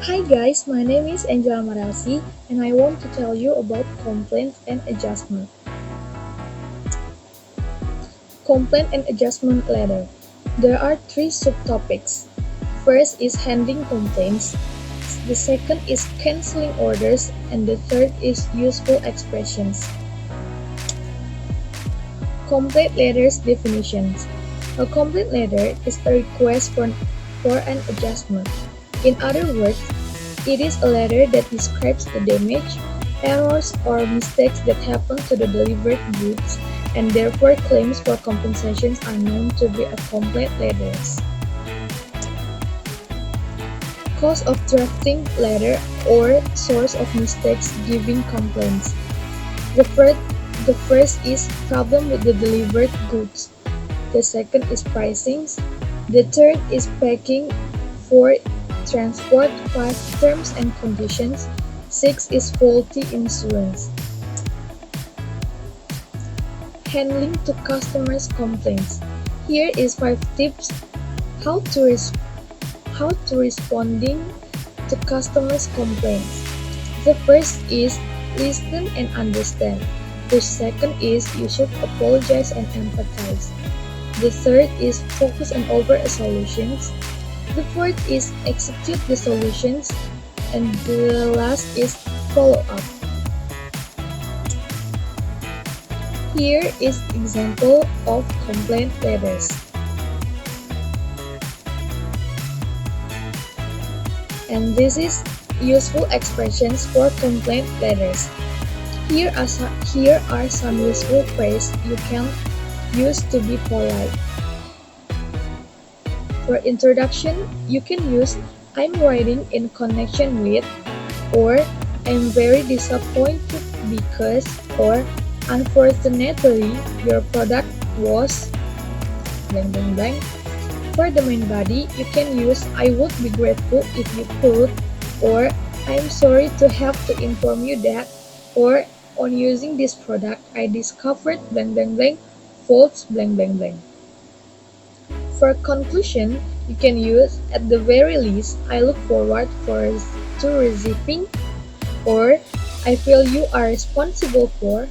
Hi guys, my name is Angela Marelsi and I want to tell you about complaint and adjustment. Complaint and adjustment letter. There are three subtopics. First is handling complaints, the second is canceling orders, and the third is useful expressions. Complaint letters definitions. A complaint letter is a request for an adjustment. In other words, it is a letter that describes the damage, errors, or mistakes that happen to the delivered goods, and therefore claims for compensations are known to be a complaint letters. Cause of drafting letter or source of mistakes giving complaints. The first is problem with the delivered goods. The second is pricing. The third is packing. 4. Transport. 5. Terms and conditions. 6 is faulty insurance. Handling to customers' complaints. Here is 5 tips how to responding to customers' complaints. The first is listen and understand. The second is you should apologize and empathize. The third is focus and offer solutions. The fourth is execute the solutions. And the last is follow up. Here is example of complaint letters. And this is useful expressions for complaint letters. Here are some useful phrases you can use to be polite. For introduction, you can use I'm writing in connection with, or I'm very disappointed because, or unfortunately your product was blank blank blank. For the main body, you can use I would be grateful if you could, or I'm sorry to have to inform you that, or on using this product I discovered blank blank blank faults blank blank blank. For conclusion, you can use at the very least I look forward to receiving, or I feel you are responsible for,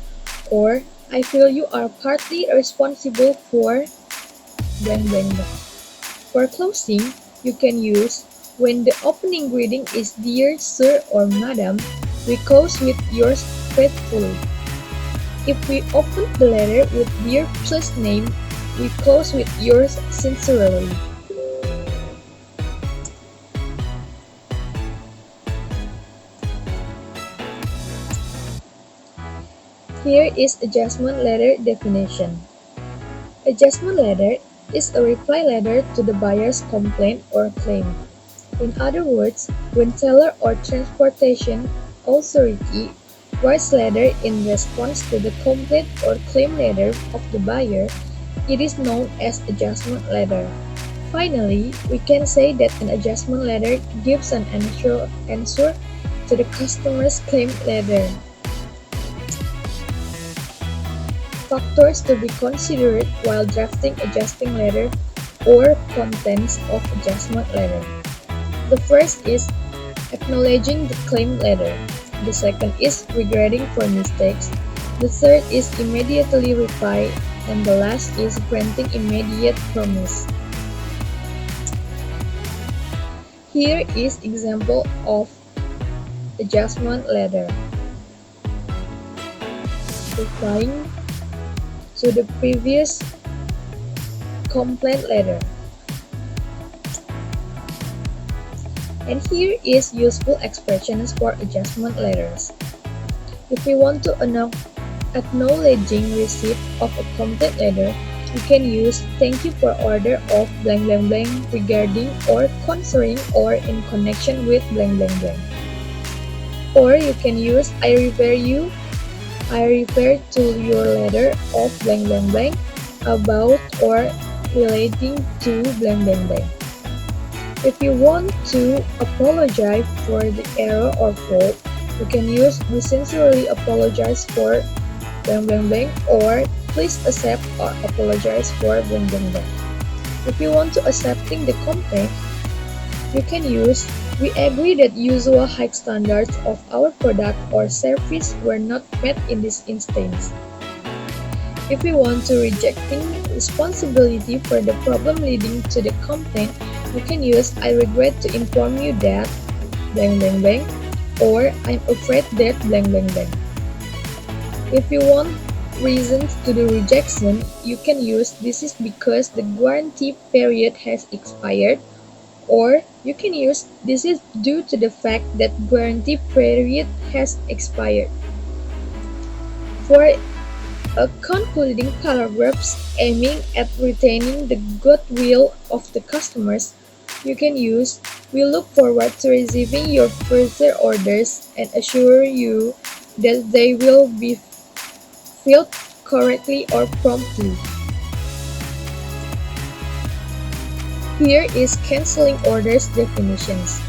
or I feel you are partly responsible for blank blank blank. For closing, you can use when the opening greeting is Dear Sir or Madam, we close with yours faithfully. If we open the letter with Dear plus name, we close with yours sincerely. Here is adjustment letter definition. Adjustment letter is a reply letter to the buyer's complaint or claim. In other words, when seller or transportation authority writes letter in response to the complaint or claim letter of the buyer, it is known as adjustment letter. Finally, we can say that an adjustment letter gives an answer to the customer's claim letter. Factors to be considered while drafting adjusting letter or contents of adjustment letter. The first is acknowledging the claim letter. The second is regretting for mistakes. The third is immediately reply. And the last is granting immediate promise. Here is example of adjustment letter. Replying to the previous complaint letter. And here is useful expressions for adjustment letters. If we want to acknowledging receipt of a complaint letter, you can use thank you for order of blank blank blank regarding or concerning or in connection with blank blank blank. Or you can use I refer to your letter of blank blank blank about or relating to blank blank blank. If you want to apologize for the error or fault, you can use we sincerely apologize for blank blank blank or please accept or apologize for blank blank blank. If you want to accepting the complaint, You can use we agree that usual high standards of our product or service were not met in this instance. If we want to rejecting responsibility for the problem leading to the complaint, you can use I regret to inform you that blank blank blank or I'm afraid that blank blank blank. If you want reasons to the rejection, you can use this is because the guarantee period has expired, or you can use this is due to the fact that guarantee period has expired. For a concluding paragraphs aiming at retaining the goodwill of the customers, you can use we look forward to receiving your further orders and assure you that they will be filled correctly or promptly. Here is canceling orders definitions.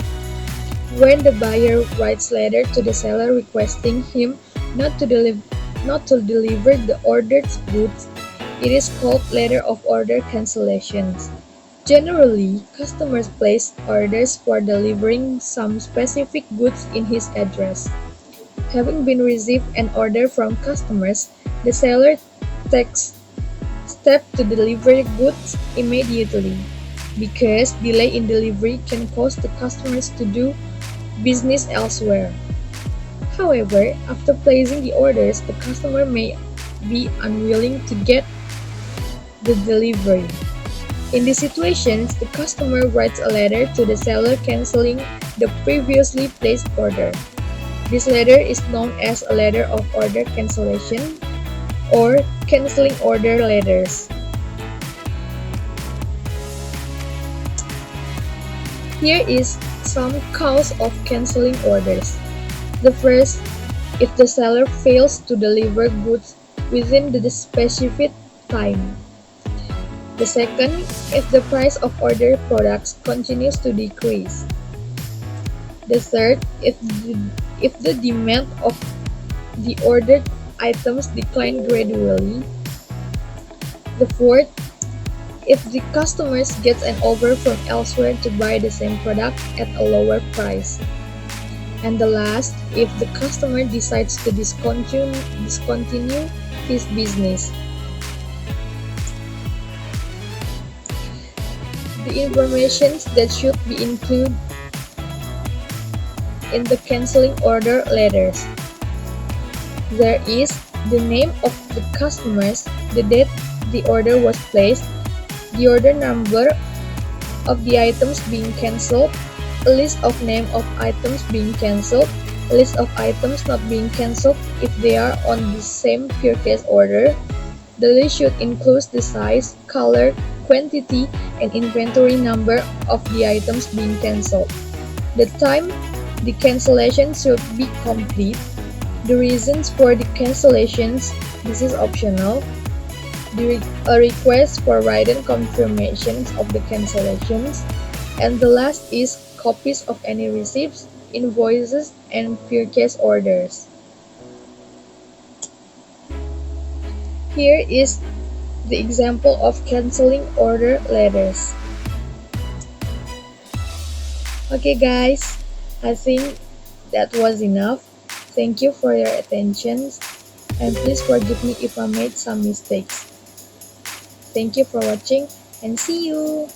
When the buyer writes letter to the seller requesting him not to deliver the ordered goods, it is called letter of order cancellations. Generally, customers place orders for delivering some specific goods in his address. Having been received an order from customers, the seller takes steps to deliver goods immediately, because delay in delivery can cause the customers to do business elsewhere. However, after placing the orders, the customer may be unwilling to get the delivery. In these situations, the customer writes a letter to the seller canceling the previously placed order. This letter is known as a letter of order cancellation or canceling order letters. Here is some cause of canceling orders. The first, if the seller fails to deliver goods within the specified time. The second, if the price of ordered products continues to decrease. The third, if the demand of the ordered items decline gradually. The fourth, if the customers get an offer from elsewhere to buy the same product at a lower price. And the last, if the customer decides to discontinue his business. The information that should be included in the canceling order letters. There is the name of the customers, the date the order was placed, the order number of the items being cancelled, a list of name of items being cancelled, a list of items not being cancelled if they are on the same purchase order. The list should include the size, color, quantity, and inventory number of the items being cancelled. The time the cancellation should be complete. The reasons for the cancellations, this is optional. A request for written confirmations of the cancellations. And the last is copies of any receipts, invoices, and purchase orders. Here is the example of canceling order letters. Okay guys, I think that was enough. Thank you for your attention, and please forgive me if I made some mistakes. Thank you for watching, and see you!